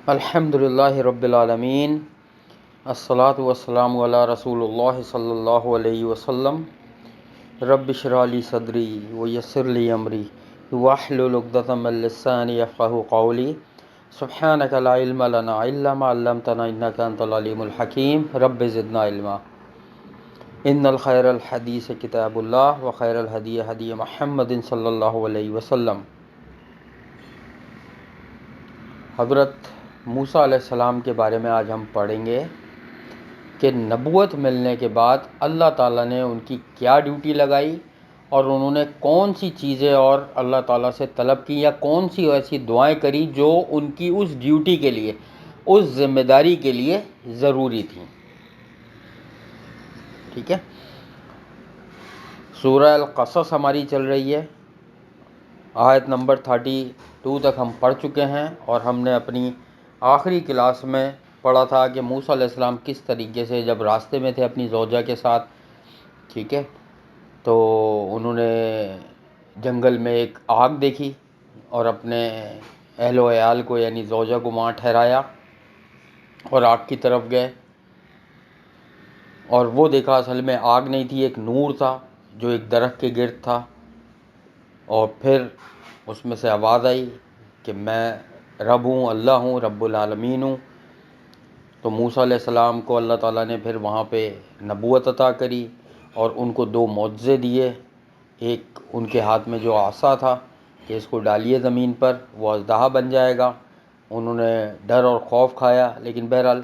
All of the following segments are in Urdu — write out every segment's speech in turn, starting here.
الحمد للہ رب العالمین، الصلاۃ والسلام علی رسول اللہ صلی اللہ علیہ وسلم۔ رب اشرح لی صدری ویسر لی امری واحلل عقدۃ من لسانی یفقہوا قولی۔ سبحانک لا علم لنا الا ما علمتنا انک انت العلیم الحکیم۔ رب زدنا علما۔ ان الخیر الحدیث کتاب اللہ وخیر الہدی ہدی محمد صلی اللہ علیہ وسلم۔ حضرت موسیٰ علیہ السلام کے بارے میں آج ہم پڑھیں گے کہ نبوت ملنے کے بعد اللہ تعالیٰ نے ان کی کیا ڈیوٹی لگائی اور انہوں نے کون سی چیزیں اور اللہ تعالیٰ سے طلب کی یا کون سی ایسی دعائیں کری جو ان کی اس ڈیوٹی کے لیے، اس ذمہ داری کے لیے ضروری تھیں۔ ٹھیک ہے، سورہ القصص ہماری چل رہی ہے، آیت نمبر 32 تک ہم پڑھ چکے ہیں، اور ہم نے اپنی آخری کلاس میں پڑھا تھا کہ موسیٰ علیہ السلام کس طریقے سے جب راستے میں تھے اپنی زوجہ کے ساتھ، ٹھیک ہے، تو انہوں نے جنگل میں ایک آگ دیکھی اور اپنے اہل و عیال کو یعنی زوجہ کو وہاں ٹھہرایا اور آگ کی طرف گئے، اور وہ دیکھا اصل میں آگ نہیں تھی، ایک نور تھا جو ایک درخت کے گرد تھا، اور پھر اس میں سے آواز آئی کہ میں رب ہوں، اللہ ہوں، رب العالمین ہوں۔ تو موسیٰ علیہ السلام کو اللہ تعالیٰ نے پھر وہاں پہ نبوت عطا کری اور ان کو 2 معجزے دیے۔ ایک ان کے ہاتھ میں جو عصا تھا کہ اس کو ڈالیے زمین پر، وہ اژدہا بن جائے گا۔ انہوں نے ڈر اور خوف کھایا، لیکن بہرحال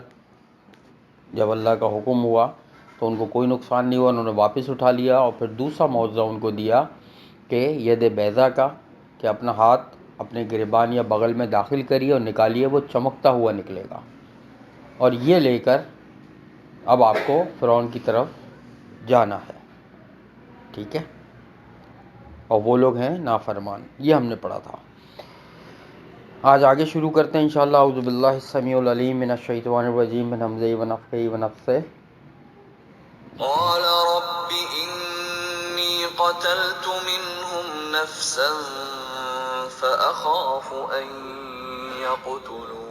جب اللہ کا حکم ہوا تو ان کو کوئی نقصان نہیں ہوا، انہوں نے واپس اٹھا لیا۔ اور پھر دوسرا معجزہ ان کو دیا کہ ید بیضا کا، کہ اپنا ہاتھ اپنے گریبان یا بغل میں داخل کریے اور نکالیے، وہ چمکتا ہوا نکلے گا، اور یہ لے کر اب آپ کو فرعون کی طرف جانا ہے۔ ٹھیک ہے، اور وہ لوگ ہیں نافرمان۔ یہ ہم نے پڑھا تھا۔ آج آگے شروع کرتے ہیں انشاءاللہ۔ اعوذ باللہ السمیع العلیم من الشیطان الرجیم من ہمزہ ونفخہ ونفثہ۔ قال رب إني قتلت منهم نفسا فأخاف أن يقتلون۔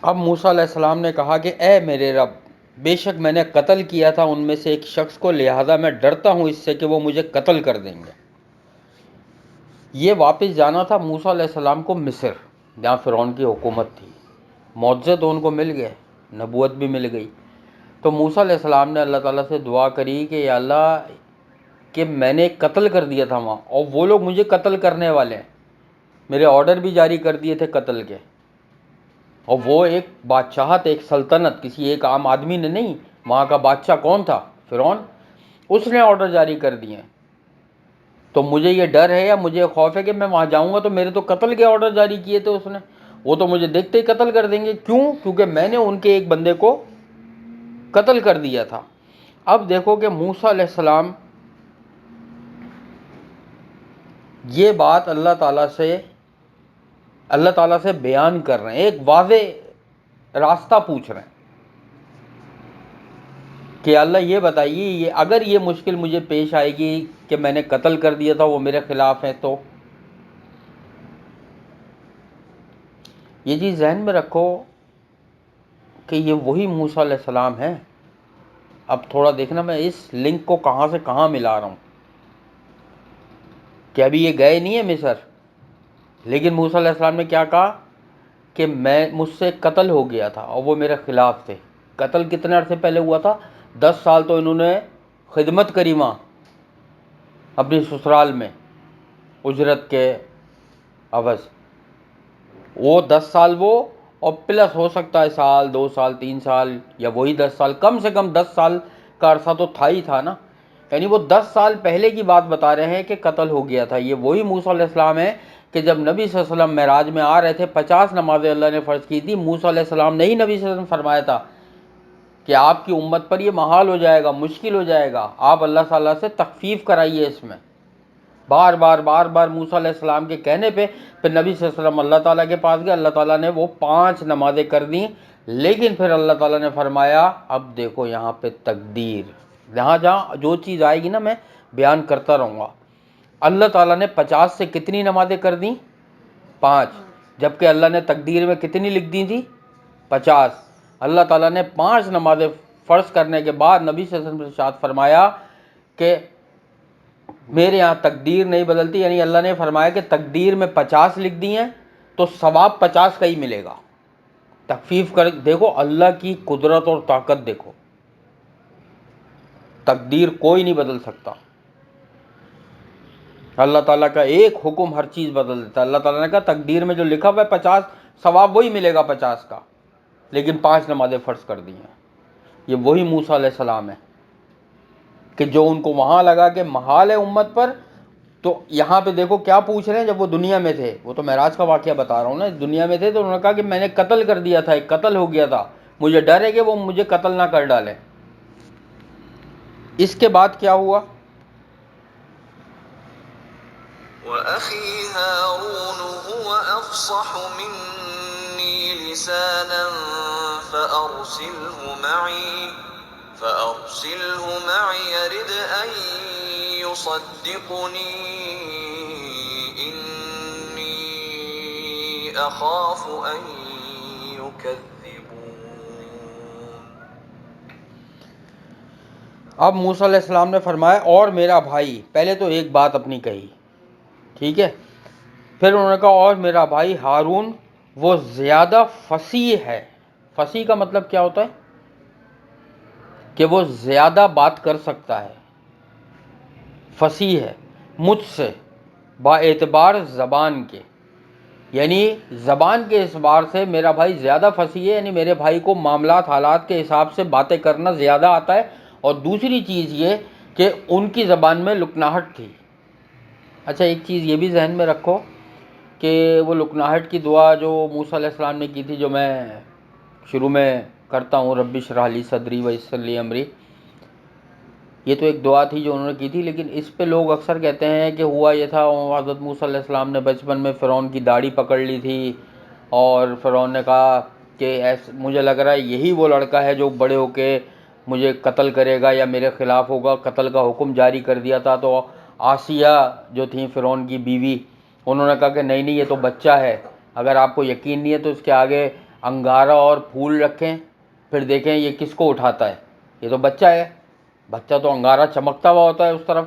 اب موسیٰ علیہ السلام نے کہا کہ اے میرے رب، بے شک میں نے قتل کیا تھا ان میں سے ایک شخص کو، لہذا میں ڈرتا ہوں اس سے کہ وہ مجھے قتل کر دیں گے۔ یہ واپس جانا تھا موسیٰ علیہ السلام کو مصر، جہاں فرعون کی حکومت تھی۔ معجزے تو ان کو مل گئے، نبوت بھی مل گئی۔ تو موسیٰ علیہ السلام نے اللہ تعالیٰ سے دعا کری کہ یا اللہ، کہ میں نے قتل کر دیا تھا وہاں، اور وہ لوگ مجھے قتل کرنے والے ہیں، میرے آرڈر بھی جاری کر دیے تھے قتل کے، اور وہ ایک بادشاہت، ایک سلطنت، کسی ایک عام آدمی نے نہیں، وہاں کا بادشاہ کون تھا؟ فرعون، اس نے آرڈر جاری کر دیے۔ تو مجھے یہ ڈر ہے یا مجھے خوف ہے کہ میں وہاں جاؤں گا تو میرے تو قتل کے آرڈر جاری کیے تھے اس نے، وہ تو مجھے دیکھتے ہی قتل کر دیں گے۔ کیوں؟ کیونکہ میں نے ان کے ایک بندے کو قتل کر دیا تھا۔ اب دیکھو کہ موسیٰ علیہ السلام یہ بات اللہ تعالیٰ سے بیان کر رہے ہیں، ایک واضح راستہ پوچھ رہے ہیں کہ اللہ یہ بتائیے، یہ اگر یہ مشکل مجھے پیش آئے گی کہ میں نے قتل کر دیا تھا، وہ میرے خلاف ہے، تو یہ چیز ذہن میں رکھو کہ یہ وہی موسیٰ علیہ السلام ہیں۔ اب تھوڑا دیکھنا، میں اس لنک کو کہاں سے کہاں ملا رہا ہوں کہ ابھی یہ گئے نہیں ہیں مصر، لیکن موسیٰ علیہ السلام نے کیا کہا کہ مجھ سے قتل ہو گیا تھا اور وہ میرے خلاف تھے۔ قتل کتنے عرصے پہلے ہوا تھا؟ 10 سال تو انہوں نے خدمت کری وہاں اپنی سسرال میں اجرت کے عوض، وہ 10 سال وہ، اور پلس ہو سکتا ہے سال 2 سال 3 سال، یا وہی 10 سال، کم سے کم 10 سال کا عرصہ تو تھا ہی تھا نا، یعنی وہ 10 سال پہلے کی بات بتا رہے ہیں کہ قتل ہو گیا تھا۔ یہ وہی موسیٰ علیہ السلام ہے کہ جب نبی صلی اللہ علیہ وسلم معراج میں آ رہے تھے، 50 نمازیں اللہ نے فرض کی تھی، موسیٰ علیہ السلام نے ہی نبی صلی اللہ علیہ وسلم فرمایا تھا کہ آپ کی امت پر یہ محال ہو جائے گا، مشکل ہو جائے گا، آپ اللہ تعالیٰ سے تخفیف کرائیے اس میں۔ بار بار موسیٰ علیہ السلام کے کہنے پہ پھر نبی صلی اللہ علیہ وسلم اللہ تعالیٰ کے پاس گئے، اللہ تعالیٰ نے وہ 5 نمازیں کر دیں، لیکن پھر اللہ تعالیٰ نے فرمایا اب دیکھو یہاں پہ تقدیر، جہاں جو چیز آئے گی نا میں بیان کرتا رہوں گا۔ اللہ تعالیٰ نے 50 سے کتنی نمازیں کر دیں؟ 5، جبکہ اللہ نے تقدیر میں کتنی لکھ دی تھی؟ 50۔ اللہ تعالیٰ نے 5 نمازیں فرض کرنے کے بعد نبی صلی اللہ علیہ وسلم نے ارشاد فرمایا کہ میرے یہاں تقدیر نہیں بدلتی، یعنی اللہ نے فرمایا کہ تقدیر میں 50 لکھ دی ہیں تو ثواب 50 کا ہی ملے گا۔ تخفیف کر دیکھو اللہ کی قدرت اور طاقت، دیکھو تقدیر کوئی نہیں بدل سکتا۔ اللہ تعالیٰ کا ایک حکم ہر چیز بدل دیتا ہے۔ اللہ تعالیٰ نے کہا تقدیر میں جو لکھا ہوا ہے 50 ثواب وہی ملے گا 50 کا، لیکن 5 نمازیں فرض کر دی ہیں۔ یہ وہی موسیٰ علیہ السلام ہے کہ جو ان کو وہاں لگا کہ محال ہے امت پر، تو یہاں پہ دیکھو کیا پوچھ رہے ہیں۔ جب وہ دنیا میں تھے، وہ تو معراج کا واقعہ بتا رہا ہوں نا، دنیا میں تھے تو انہوں نے کہا کہ میں نے قتل کر دیا تھا، ایک قتل ہو گیا تھا، مجھے ڈر ہے کہ وہ مجھے قتل نہ کر ڈالیں۔ اس کے بعد کیا ہوا؟ وَأَخِي هَارُونُ هُوَ أَفْصَحُ مِنِّي لِسَانًا فَأَرْسِلْهُ مَعِي يَرِدْ أَن يُصَدِّقُنِي إِنِّي أَخَافُ أَن يُكَذِّبُونِ۔ اب موسیٰ علیہ السلام نے فرمایا اور میرا بھائی، پہلے تو ایک بات اپنی کہی، ٹھیک ہے، پھر انہوں نے کہا اور میرا بھائی ہارون وہ زیادہ فصیح ہے۔ فصیح کا مطلب کیا ہوتا ہے؟ کہ وہ زیادہ بات کر سکتا ہے، فصیح ہے مجھ سے با اعتبار زبان کے، یعنی زبان کے اعتبار سے میرا بھائی زیادہ فصیح ہے، یعنی میرے بھائی کو معاملات حالات کے حساب سے باتیں کرنا زیادہ آتا ہے۔ اور دوسری چیز یہ کہ ان کی زبان میں لکناہٹ تھی۔ اچھا ایک چیز یہ بھی ذہن میں رکھو کہ وہ لکناہٹ کی دعا جو موسیٰ علیہ السلام نے کی تھی، جو میں شروع میں کرتا ہوں، رب اشرح لی صدری ویسر لی امری، یہ تو ایک دعا تھی جو انہوں نے کی تھی، لیکن اس پہ لوگ اکثر کہتے ہیں کہ ہوا یہ تھا حضرت موسیٰ علیہ السلام نے بچپن میں فرعون کی داڑھی پکڑ لی تھی، اور فرعون نے کہا کہ مجھے لگ رہا ہے یہی وہ لڑکا ہے جو بڑے ہو کے مجھے قتل کرے گا یا میرے خلاف ہوگا، قتل کا حکم جاری کر دیا تھا۔ تو آسیہ جو تھیں فرعون کی بیوی، انہوں نے کہا کہ نہیں یہ تو بچہ ہے، اگر آپ کو یقین نہیں ہے تو اس کے آگے انگارہ اور پھول رکھیں، پھر دیکھیں یہ کس کو اٹھاتا ہے، یہ تو بچہ ہے، بچہ تو انگارہ چمکتا ہوا ہوتا ہے اس طرف،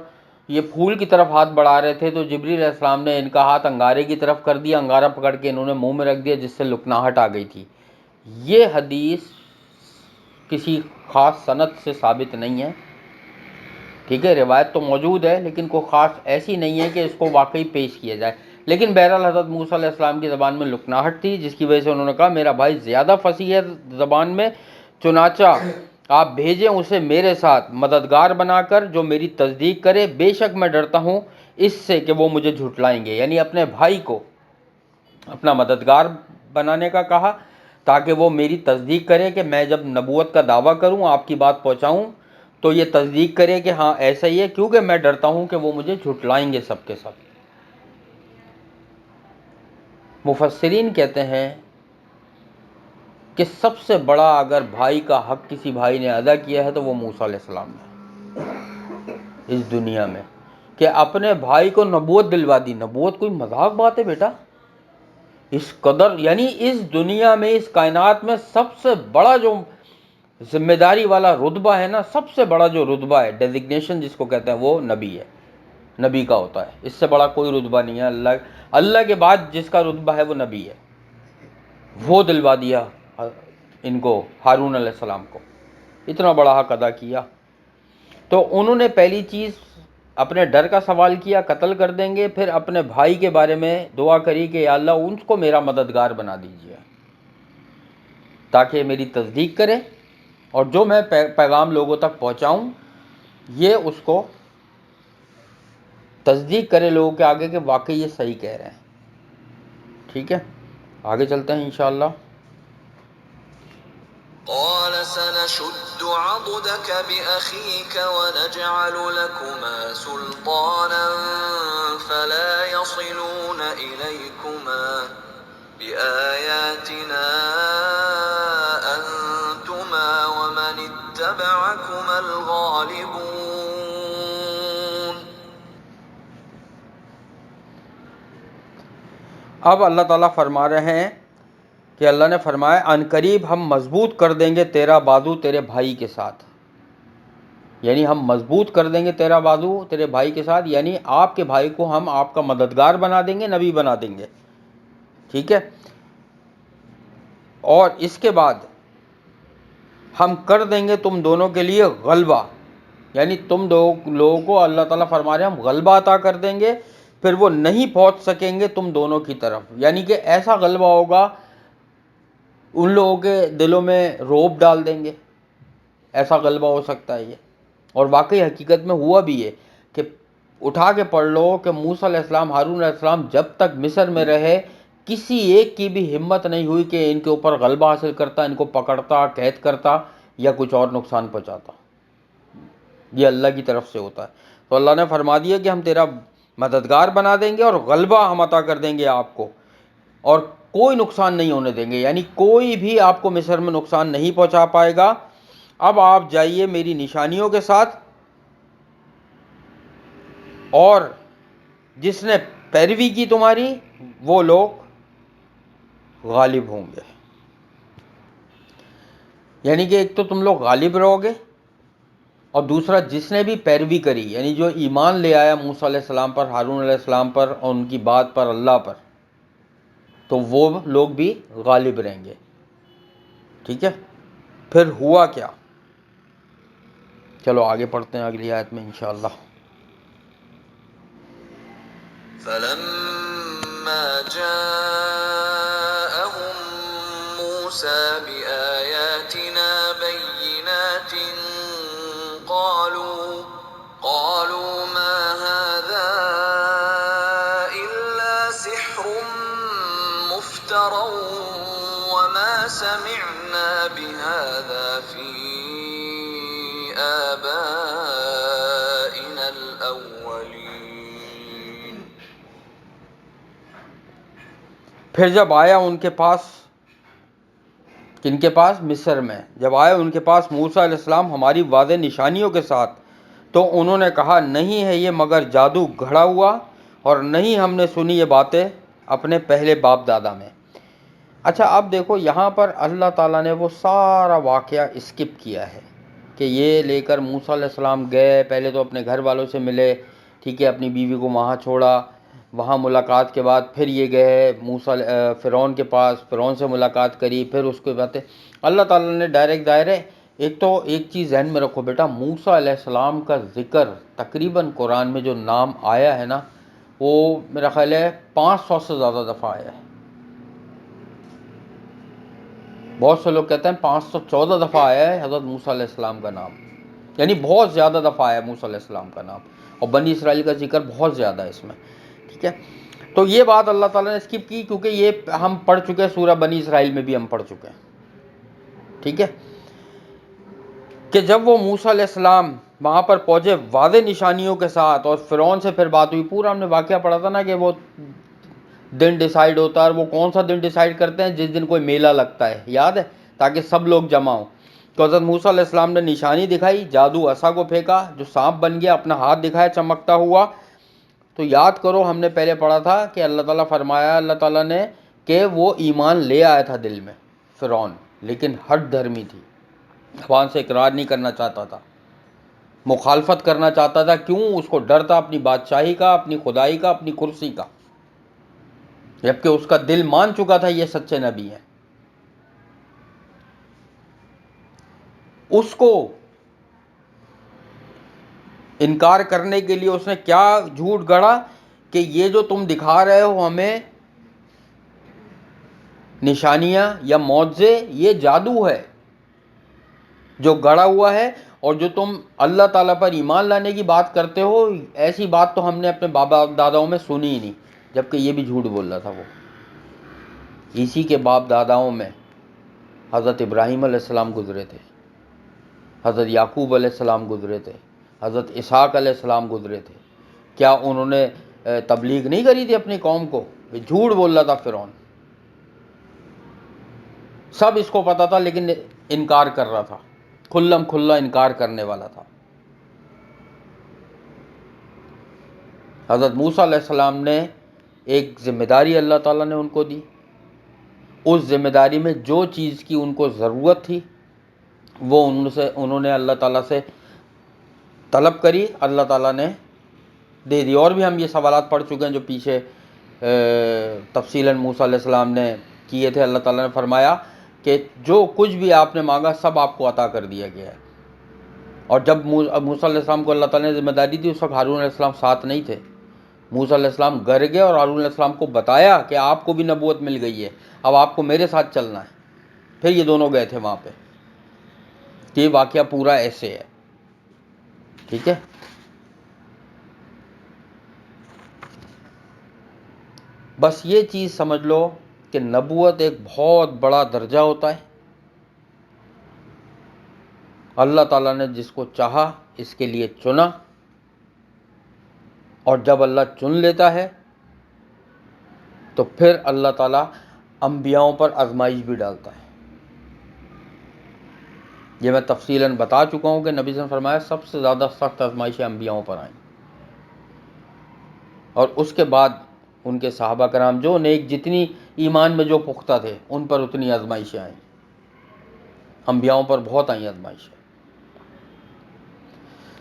یہ پھول کی طرف ہاتھ بڑھا رہے تھے، تو جبریل علیہ السلام نے ان کا ہاتھ انگارے کی طرف کر دیا، انگارہ پکڑ کے انہوں نے منہ میں رکھ دیا، جس سے لکناہٹ آ گئی تھی۔ یہ حدیث کسی خاص سند سے ثابت نہیں ہے، ٹھیک ہے، روایت تو موجود ہے لیکن کوئی خاص ایسی نہیں ہے کہ اس کو واقعی پیش کیا جائے، لیکن بہرحال حضرت موسیٰ علیہ السلام کی زبان میں لکناہٹ تھی، جس کی وجہ سے انہوں نے کہا میرا بھائی زیادہ فصیح ہے زبان میں، چنانچہ آپ بھیجیں اسے میرے ساتھ مددگار بنا کر جو میری تصدیق کرے، بے شک میں ڈرتا ہوں اس سے کہ وہ مجھے جھٹلائیں گے، یعنی اپنے بھائی کو اپنا مددگار بنانے کا کہا تاکہ وہ میری تصدیق کرے کہ میں جب نبوت کا دعویٰ کروں، آپ کی بات پہنچاؤں، تو یہ تصدیق کرے کہ ہاں ایسا ہی ہے، کیونکہ میں ڈرتا ہوں کہ وہ مجھے جھٹلائیں گے سب کے سب۔ مفسرین کہتے ہیں کہ سب سے بڑا اگر بھائی کا حق کسی بھائی نے ادا کیا ہے تو وہ موسیٰ علیہ السلام نے اس دنیا میں، کہ اپنے بھائی کو نبوت دلوا دی۔ نبوت کوئی مذاق بات ہے بیٹا؟ اس قدر، یعنی اس دنیا میں اس کائنات میں سب سے بڑا جو ذمہ داری والا رتبہ ہے نا، سب سے بڑا جو رتبہ ہے، ڈیزگنیشن جس کو کہتے ہیں، وہ نبی ہے، نبی کا ہوتا ہے، اس سے بڑا کوئی رتبہ نہیں ہے۔ اللہ کے بعد جس کا رتبہ ہے وہ نبی ہے، وہ دلوا دیا ان کو، ہارون علیہ السلام کو، اتنا بڑا حق ادا کیا۔ تو انہوں نے پہلی چیز اپنے ڈر کا سوال کیا، قتل کر دیں گے، پھر اپنے بھائی کے بارے میں دعا کری کہ یا اللہ ان کو میرا مددگار بنا دیجیے تاکہ میری تصدیق کرے، اور جو میں پیغام لوگوں تک پہنچاؤں یہ اس کو تصدیق کرے لوگوں کے آگے کہ واقعی یہ صحیح کہہ رہے ہیں۔ ٹھیک ہے، آگے چلتے ہیں انشاءاللہ۔ قال سنشد عضدك بأخيك ونجعل لكما سلطانا فلا يصلون إليكما بآياتنا أنتما ومن اتبعكما الغالبون۔ اب اللہ تعالیٰ فرما رہے ہیں کہ اللہ نے فرمایا ان قریب ہم مضبوط کر دیں گے تیرا بازو تیرے بھائی کے ساتھ، یعنی ہم مضبوط کر دیں گے تیرا بازو تیرے بھائی کے ساتھ، یعنی آپ کے بھائی کو ہم آپ کا مددگار بنا دیں گے، نبی بنا دیں گے، ٹھیک ہے۔ اور اس کے بعد ہم کر دیں گے تم دونوں کے لیے غلبہ، یعنی تم دو لوگوں کو اللہ تعالیٰ فرما رہے ہیں ہم غلبہ عطا کر دیں گے، پھر وہ نہیں پہنچ سکیں گے تم دونوں کی طرف، یعنی کہ ایسا غلبہ ہوگا ان لوگوں کے دلوں میں رعب ڈال دیں گے، ایسا غلبہ ہو سکتا ہے یہ۔ اور واقعی حقیقت میں ہوا بھی ہے کہ اٹھا کے پڑھ لو کہ موسیٰ علیہ السلام، ہارون علیہ السلام جب تک مصر میں رہے کسی ایک کی بھی ہمت نہیں ہوئی کہ ان کے اوپر غلبہ حاصل کرتا، ان کو پکڑتا، قید کرتا یا کچھ اور نقصان پہنچاتا۔ یہ اللہ کی طرف سے ہوتا ہے۔ تو اللہ نے فرما دیا کہ ہم تیرا مددگار بنا دیں گے اور غلبہ ہم عطا کر دیں گے آپ کو، اور کوئی نقصان نہیں ہونے دیں گے، یعنی کوئی بھی آپ کو مصر میں نقصان نہیں پہنچا پائے گا۔ اب آپ جائیے میری نشانیوں کے ساتھ، اور جس نے پیروی کی تمہاری وہ لوگ غالب ہوں گے، یعنی کہ ایک تو تم لوگ غالب رہو گے، اور دوسرا جس نے بھی پیروی کری، یعنی جو ایمان لے آیا موسیٰ علیہ السلام پر، ہارون علیہ السلام پر اور ان کی بات پر، اللہ پر، تو وہ لوگ بھی غالب رہیں گے، ٹھیک ہے۔ پھر ہوا کیا، چلو آگے پڑھتے ہیں اگلی آیت میں انشاءاللہ۔ فلما جاءهم موسى بآياتنا بينات قالوا ما هذا إلا سحر مفترى وما سمعنا بهذا في آبائنا الأولين۔ پھر جب آیا ان کے پاس، کن کے پاس؟ مصر میں، جب آئے ان کے پاس موسیٰ علیہ السلام ہماری واضح نشانیوں کے ساتھ، تو انہوں نے کہا نہیں ہے یہ مگر جادو گھڑا ہوا، اور نہیں ہم نے سنی یہ باتیں اپنے پہلے باپ دادا میں۔ اچھا اب دیکھو یہاں پر اللہ تعالیٰ نے وہ سارا واقعہ اسکپ کیا ہے کہ یہ لے کر موسیٰ علیہ السلام گئے، پہلے تو اپنے گھر والوں سے ملے، ٹھیک ہے، اپنی بیوی کو وہاں چھوڑا، وہاں ملاقات کے بعد پھر یہ گئے فرعون کے پاس، فرعون سے ملاقات کری، پھر اس کے بعد اللہ تعالیٰ نے ڈائریکٹ دائرے۔ ایک تو ایک چیز ذہن میں رکھو بیٹا، موسیٰ علیہ السلام کا ذکر تقریباً قرآن میں جو نام آیا ہے نا، وہ میرا خیال ہے 500 سے زیادہ دفعہ آیا ہے۔ بہت سے لوگ کہتے ہیں 514 دفعہ آیا ہے حضرت موسیٰ علیہ السلام کا نام، یعنی بہت زیادہ دفعہ آیا ہے موسیٰ علیہ السلام کا نام، اور بنی اسرائیل کا ذکر بہت زیادہ ہے اس میں، ٹھیک ہے۔ تو یہ بات اللہ تعالیٰ نے اسکپ کی کیونکہ یہ ہم پڑھ چکے ہیں، سورہ بنی اسرائیل میں بھی ہم پڑھ چکے ہیں، ٹھیک ہے، کہ جب وہ موسیٰ علیہ السلام وہاں پر پہنچے واضح نشانیوں کے ساتھ، اور فرعون سے پھر بات ہوئی، پورا ہم نے واقعہ پڑھا تھا نا کہ وہ دن ڈیسائیڈ ہوتا ہے، اور وہ کون سا دن ڈیسائیڈ کرتے ہیں؟ جس دن کوئی میلہ لگتا ہے، یاد ہے، تاکہ سب لوگ جمع ہوں۔ تو حضرت موسیٰ علیہ السلام نے نشانی دکھائی، جادو عصا کو پھینکا جو سانپ بن گیا، اپنا ہاتھ دکھایا چمکتا ہوا۔ تو یاد کرو ہم نے پہلے پڑھا تھا کہ اللہ تعالیٰ فرمایا اللہ تعالیٰ نے کہ وہ ایمان لے آیا تھا دل میں فرعون، لیکن ہٹ دھرمی تھی، زبان سے اقرار نہیں کرنا چاہتا تھا، مخالفت کرنا چاہتا تھا، کیوں؟ اس کو ڈر تھا اپنی بادشاہی کا، اپنی خدائی کا، اپنی کرسی کا، جبکہ اس کا دل مان چکا تھا یہ سچے نبی ہیں۔ اس کو انکار کرنے کے لیے اس نے کیا جھوٹ گڑھا کہ یہ جو تم دکھا رہے ہو ہمیں نشانیاں یا معجزے، یہ جادو ہے جو گڑھا ہوا ہے، اور جو تم اللہ تعالیٰ پر ایمان لانے کی بات کرتے ہو، ایسی بات تو ہم نے اپنے باپ داداؤں میں سنی ہی نہیں، جبکہ یہ بھی جھوٹ بول رہا تھا۔ وہ اسی کے باپ داداؤں میں حضرت ابراہیم علیہ السلام گزرے تھے، حضرت یعقوب علیہ السلام گزرے تھے، حضرت اسحاق علیہ السلام گزرے تھے۔ کیا انہوں نے تبلیغ نہیں کری تھی اپنی قوم کو؟ جھوٹ بول رہا تھا فرعون، سب اس کو پتا تھا، لیکن انکار کر رہا تھا، کھلم کھلا انکار کرنے والا تھا۔ حضرت موسیٰ علیہ السلام نے ایک ذمہ داری اللہ تعالیٰ نے ان کو دی، اس ذمہ داری میں جو چیز کی ان کو ضرورت تھی وہ انہوں نے اللہ تعالیٰ سے طلب کری، اللہ تعالیٰ نے دے دی۔ اور بھی ہم یہ سوالات پڑھ چکے ہیں جو پیچھے تفصیلاً موسیٰ علیہ السلام نے کیے تھے۔ اللہ تعالیٰ نے فرمایا کہ جو کچھ بھی آپ نے مانگا سب آپ کو عطا کر دیا گیا ہے۔ اور جب موسیٰ علیہ السلام کو اللہ تعالیٰ نے ذمہ داری دی، اس وقت ہارون علیہ السلام ساتھ نہیں تھے۔ موسیٰ علیہ السلام گھر گئے اور ہارون علیہ السلام کو بتایا کہ آپ کو بھی نبوت مل گئی ہے، اب آپ کو میرے ساتھ چلنا ہے۔ پھر یہ دونوں گئے تھے وہاں پہ۔ یہ واقعہ پورا ایسے ہے، ٹھیک ہے۔ بس یہ چیز سمجھ لو کہ نبوت ایک بہت بڑا درجہ ہوتا ہے۔ اللہ تعالیٰ نے جس کو چاہا اس کے لیے چنا، اور جب اللہ چن لیتا ہے تو پھر اللہ تعالیٰ انبیاؤں پر آزمائش بھی ڈالتا ہے۔ یہ میں تفصیلاً بتا چکا ہوں کہ نبی صلی اللہ علیہ وسلم نے فرمایا سب سے زیادہ سخت آزمائشیں انبیاؤں پر آئیں، اور اس کے بعد ان کے صحابہ کرام جو نیک جتنی ایمان میں جو پختہ تھے ان پر اتنی آزمائشیں آئیں۔ انبیاؤں پر بہت آئیں آزمائشیں۔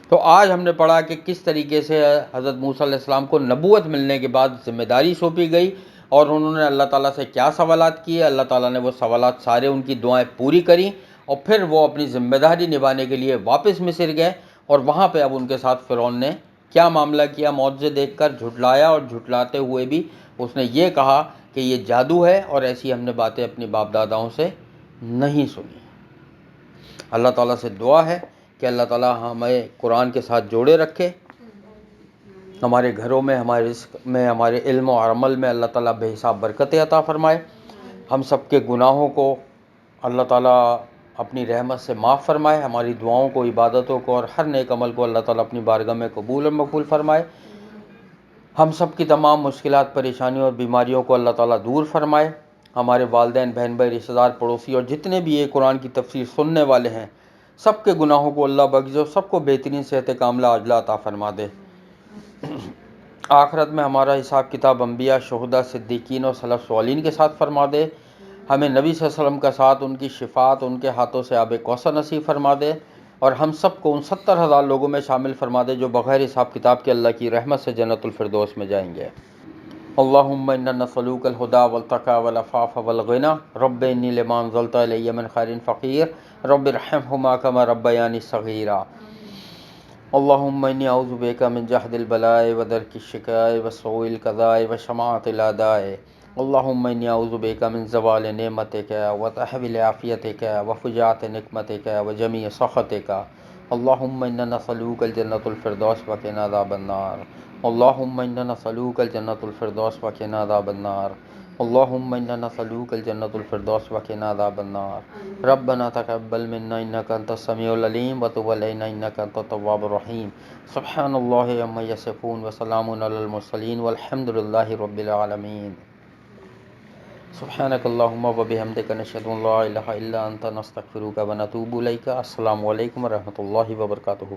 تو آج ہم نے پڑھا کہ کس طریقے سے حضرت موسیٰ علیہ السلام کو نبوت ملنے کے بعد ذمہ داری سونپی گئی، اور انہوں نے اللہ تعالیٰ سے کیا سوالات کیے۔ اللہ تعالیٰ نے وہ سوالات سارے ان کی دعائیں پوری کریں، اور پھر وہ اپنی ذمہ داری نبھانے کے لیے واپس مصر گئے، اور وہاں پہ اب ان کے ساتھ فرعون نے کیا معاملہ کیا، معجزے دیکھ کر جھٹلایا، اور جھٹلاتے ہوئے بھی اس نے یہ کہا کہ یہ جادو ہے اور ایسی ہم نے باتیں اپنی باپ داداؤں سے نہیں سنی۔ اللہ تعالیٰ سے دعا ہے کہ اللہ تعالیٰ ہمیں قرآن کے ساتھ جوڑے رکھے، ہمارے گھروں میں، ہمارے رزق میں، ہمارے علم و عمل میں اللہ تعالیٰ بے حساب برکتیں عطا فرمائے۔ ہم سب کے گناہوں کو اللہ تعالیٰ اپنی رحمت سے معاف فرمائے، ہماری دعاؤں کو، عبادتوں کو اور ہر نیک عمل کو اللہ تعالیٰ اپنی بارگاہ میں قبول اور مقبول فرمائے۔ ہم سب کی تمام مشکلات، پریشانیوں اور بیماریوں کو اللہ تعالیٰ دور فرمائے۔ ہمارے والدین، بہن بھائی، رشتہ دار، پڑوسی اور جتنے بھی یہ قرآن کی تفسیر سننے والے ہیں سب کے گناہوں کو اللہ بخش دے، سب کو بہترین صحت کاملہ عاجلہ عطا فرما دے۔ آخرت میں ہمارا حساب کتاب انبیاء، شہداء، صدیقین اور سلف صالحین کے ساتھ فرما دے۔ ہمیں نبی صلی اللہ علیہ وسلم کا ساتھ، ان کی شفاعت، ان کے ہاتھوں سے آب کوثر نصیب فرما دے، اور ہم سب کو ان 70,000 لوگوں میں شامل فرما دے جو بغیر حساب کتاب کے اللہ کی رحمت سے جنت الفردوس میں جائیں گے۔ اللہم انا نسألوک الہدی والتقی والعفاف والغنی، رب انی لما انزلت الی من خیر فقیر، رب ارحمہما کما ربیانی صغیرا۔ اللہم انی اعوذ بک من جہد البلاء ودرک الشقاء وسوء القضاء وشماتة الاعداء۔ اللہم انی اعوذ بک من زوال نعمتک وتحویل عافیتک وفجاءة نقمتک وجمیع سخطک۔ اللہم انا نسألوک الجنة الفردوس وقنا عذاب النار۔ اللہم انا نسألوک الجنة الفردوس وقنا عذاب النار۔ اللہم انا نسألوک الجنة الفردوس وقنا عذاب النار۔ ربنا تقبل منا انک انت السمیع العلیم وتب علینا انک انت التواب الرحیم۔ سبحان اللہ عما یصفون وسلام علی المرسلین والحمد للہ رب العالمین۔ سبحانک اللہم وبحمدک نشہد ان لا الہ الا انت نستغفرک ونتوب الیک۔ السلام علیکم ورحمۃ اللہ وبرکاتہ۔